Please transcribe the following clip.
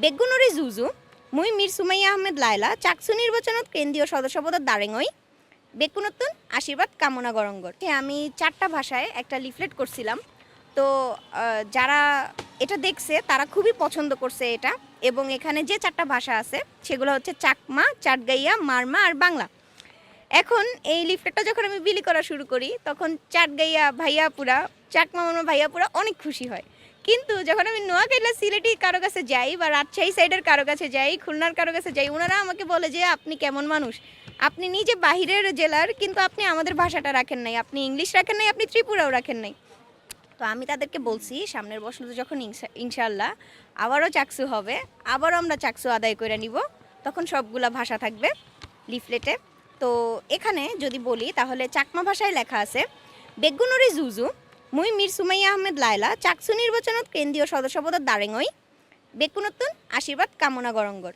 বেগুনরি জুজু মুই মির সুমাইয়া আহমেদ লায়লা চাকসু নির্বাচনত কেন্দ্রীয় সদস্যপদ দাঁড়েঙই বেকুনতুন আশীর্বাদ কামনা গরঙ্গর। আমি 4টা ভাষায় একটা লিফলেট করছিলাম। তো যারা এটা দেখছে তারা খুবই পছন্দ করছে এটা, এবং এখানে যে 4টা ভাষা আছে সেগুলো হচ্ছে চাকমা, চাটগাইয়া, মারমা আর বাংলা। এখন এই লিফলেটটা যখন আমি বিলি করা শুরু করি তখন চাটগাইয়া ভাইয়াপুরা, চাকমা মারমা ভাইয়াপুরা অনেক খুশি হয়। কিন্তু যখন আমি নোয়াখালী সিলেটি কারো কাছে যাই বা রাজশাহী সাইডের কারো কাছে যাই, খুলনার কারো কাছে যাই, ওনারা আমাকে বলে যে আপনি কেমন মানুষ, আপনি নিজে বাহিরের জেলার কিন্তু আপনি আমাদের ভাষাটা রাখেন নাই, আপনি ইংলিশ রাখেন নাই, আপনি ত্রিপুরাও রাখেন নাই। তো আমি তাদেরকে বলছি সামনের বছর যখন ইনশাল্লাহ আবারও চাকসু হবে, আবারও আমরা চাকসু আদায় করে নিব, তখন সবগুলা ভাষা থাকবে লিফলেটে। তো এখানে যদি বলি তাহলে চাকমা ভাষায় লেখা আছে বেগুনরি জুজু মুই মির সুমাইয়া আহমেদ লায়লা চাকসু নির্বাচনত কেন্দ্রীয় সদস্যপদ দাঁড়েঙই বেকুনতুন আশীর্বাদ কামনা গরঙ্গর।